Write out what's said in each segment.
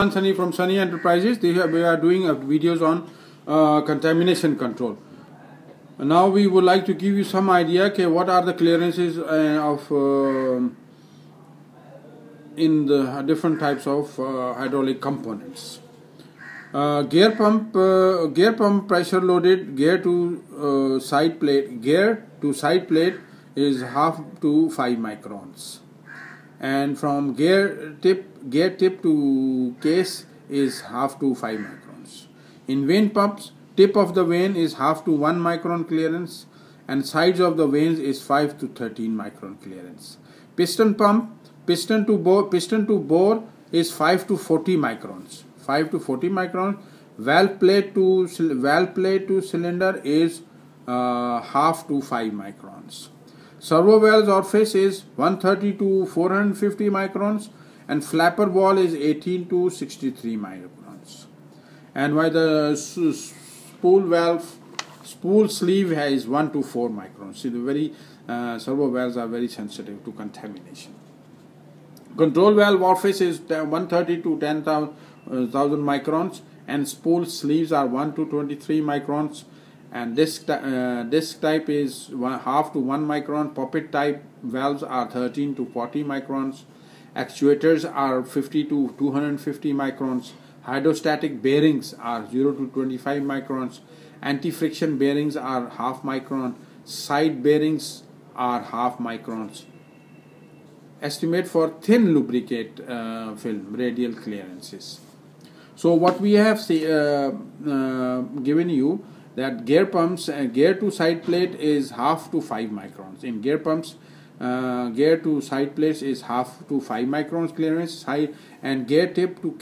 Sunny from Sunny Enterprises. We are doing videos on contamination control. Now we would like to give you some idea okay, what are the clearances of in the different types of hydraulic components. Gear pump pressure loaded gear to side plate is half to 5 microns, and from gear tip to case is half to 5 microns. In vane pumps, tip of the vane is half to 1 micron clearance, and sides of the vanes is 5 to 13 micron clearance. Piston pump, piston to bore is 5 to 40 microns. 5 to 40 microns. Valve plate to cylinder is half to 5 microns. Servo valve's orifice is 130 to 450 microns, and flapper wall is 18 to 63 microns. And while the spool sleeve is 1 to 4 microns. See, the servo valves are very sensitive to contamination. Control valve orifice is 130 to 10,000 microns, and spool sleeves are 1 to 23 microns. And disc type is half to 1 micron. Poppet type valves are 13 to 40 microns. Actuators are 50 to 250 microns. Hydrostatic bearings are 0 to 25 microns. Anti-friction bearings are half micron. Side bearings are half microns. Estimate for thin lubricate film radial clearances. So what we have given you that gear pumps gear to side plate is half to 5 microns. In gear pumps, gear to side plates is half to 5 microns clearance, and gear tip to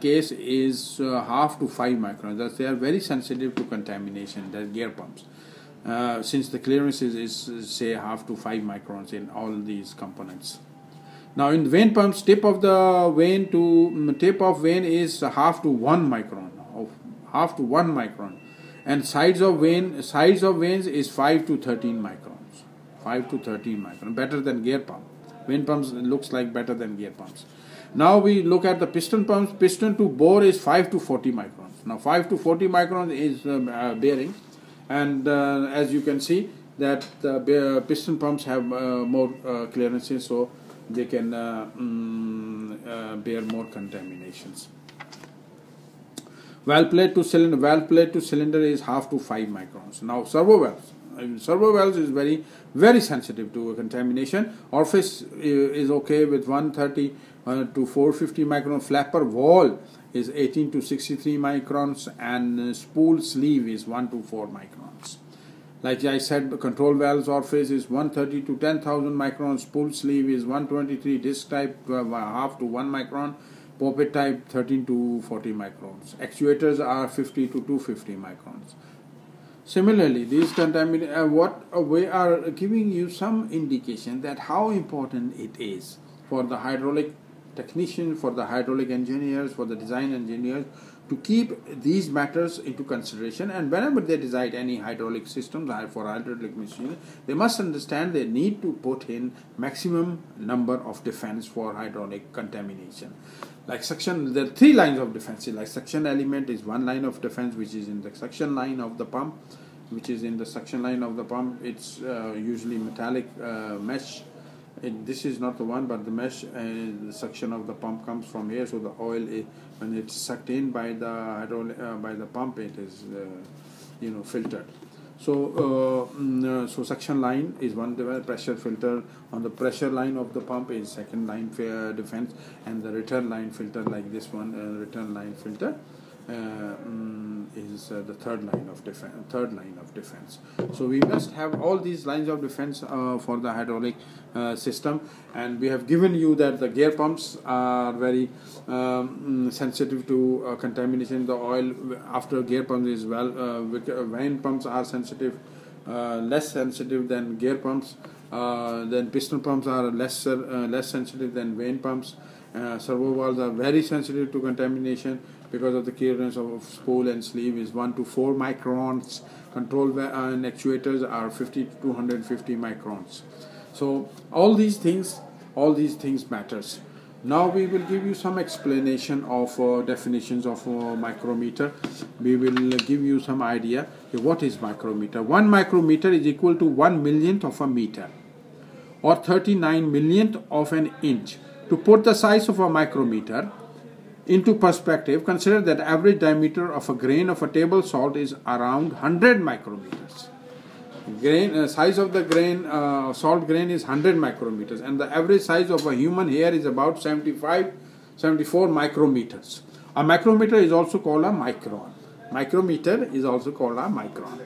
case is half to 5 microns. Thus they are very sensitive to contamination, the gear pumps, since the clearance is say half to 5 microns in all these components. Now in vane pumps, tip of vane is half to 1 micron, and sides of vanes is 5 to 13 microns. 5 to 13 microns, better than gear pump. Vane pumps looks like better than gear pumps. Now we look at the piston pumps. Piston to bore is 5 to 40 microns. Now 5 to 40 microns is bearing, and as you can see that the piston pumps have more clearances, so they can bear more contaminations. Valve plate to cylinder is half to 5 microns. Now servo valves is very sensitive to contamination. Orifice is okay with 130 to 450 micron. Flapper wall is 18 to 63 microns, and spool sleeve is 1 to 4 microns. Like I said, the control valve's orifice is 130 to 10,000 microns. Spool sleeve is 123. Disc type half to 1 micron. Poppet type 13 to 40 microns. Actuators are 50 to 250 microns. Similarly, these we are giving you some indication that how important it is for the hydraulic technician, for the hydraulic engineers, for the design engineers to keep these matters into consideration, and whenever they design any hydraulic systems for hydraulic machines, they must understand they need to put in maximum number of defense for hydraulic contamination. Like suction, there are 3 lines of defense. Like suction element is 1 line of defense, which is in the suction line of the pump, it's usually metallic mesh. This is not the one, but the mesh, the suction of the pump comes from here, so the oil when it's sucked in by the pump, it is filtered. So suction line is one pressure filter. On the pressure line of the pump is second line defense, and the return line filter, like this one, return line filter is the third line of defense. So we must have all these lines of defense for the hydraulic system, and we have given you that the gear pumps are very sensitive to contamination. The oil after gear pumps is vane pumps are less sensitive than gear pumps. Then piston pumps are less sensitive than vane pumps. Servo valves are very sensitive to contamination because of the clearance of spool and sleeve is 1 to 4 microns. Control and actuators are 50 to 250 microns. So all these things matters. Now we will give you some explanation of definitions of micrometer. We will give you some idea what is micrometer. 1 micrometer is equal to 1/1,000,000th of a meter or 39/1,000,000th of an inch. To put the size of a micrometer into perspective, consider that average diameter of a grain of a table salt is around 100 micrometers. Size of the grain, salt grain is 100 micrometers, and the average size of a human hair is about 74 micrometers. A micrometer is also called a micron. Micrometer is also called a micron.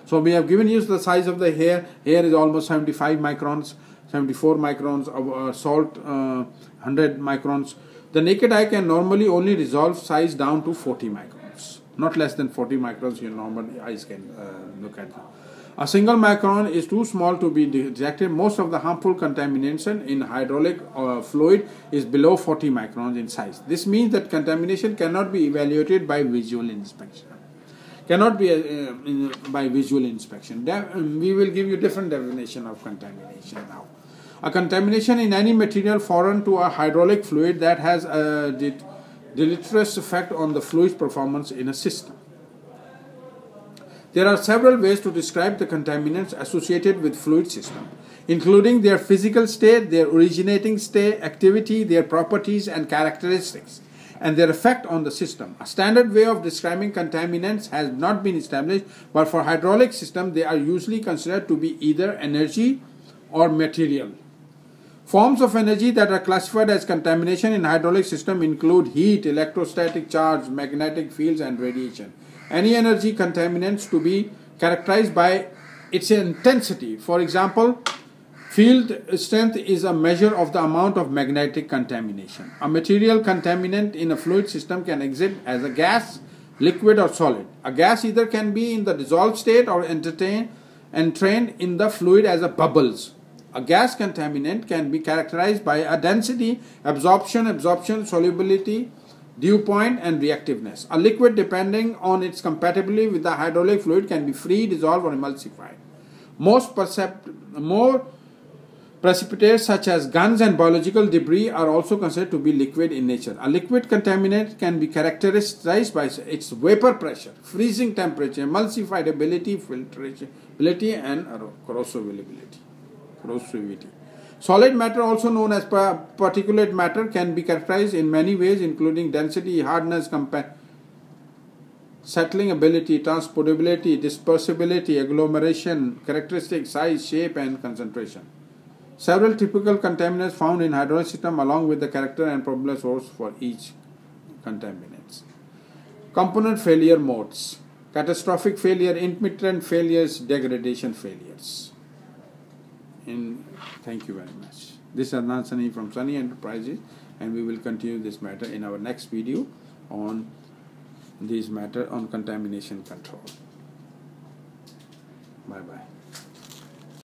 So we have given you the size of the hair. Hair is almost 75 microns, 74 microns of salt, 100 microns. The naked eye can normally only resolve size down to 40 microns. Not less than 40 microns your normal eyes can look at. A single micron is too small to be detected. Most of the harmful contamination in hydraulic fluid is below 40 microns in size. This means that contamination cannot be evaluated by visual inspection. Cannot be by visual inspection. We will give you different definition of contamination now. A contamination in any material foreign to a hydraulic fluid that has a deleterious effect on the fluid's performance in a system. There are several ways to describe the contaminants associated with fluid system, including their physical state, their originating state, activity, their properties and characteristics, and their effect on the system. A standard way of describing contaminants has not been established, but for hydraulic system they are usually considered to be either energy or material. Forms of energy that are classified as contamination in hydraulic system include heat, electrostatic charge, magnetic fields, and radiation. Any energy contaminants to be characterized by its intensity. For example, field strength is a measure of the amount of magnetic contamination. A material contaminant in a fluid system can exist as a gas, liquid, or solid. A gas either can be in the dissolved state or entrained in the fluid as a bubbles. A gas contaminant can be characterized by a density, absorption, solubility, dew point, and reactiveness. A liquid, depending on its compatibility with the hydraulic fluid, can be free, dissolved, or emulsified. More precipitates such as guns and biological debris are also considered to be liquid in nature. A liquid contaminant can be characterized by its vapor pressure, freezing temperature, emulsifiability, filtrability, and corrosivity. Solid matter, also known as particulate matter, can be characterized in many ways, including density, hardness, settling ability, transportability, dispersibility, agglomeration, characteristic, size, shape, and concentration. Several typical contaminants found in hydraulic system along with the character and probable source for each contaminants. Component failure modes: catastrophic failure, intermittent failures, degradation failures. Thank you very much. This is Adnan Sani from Sani Enterprises, and we will continue this matter in our next video on this matter on contamination control.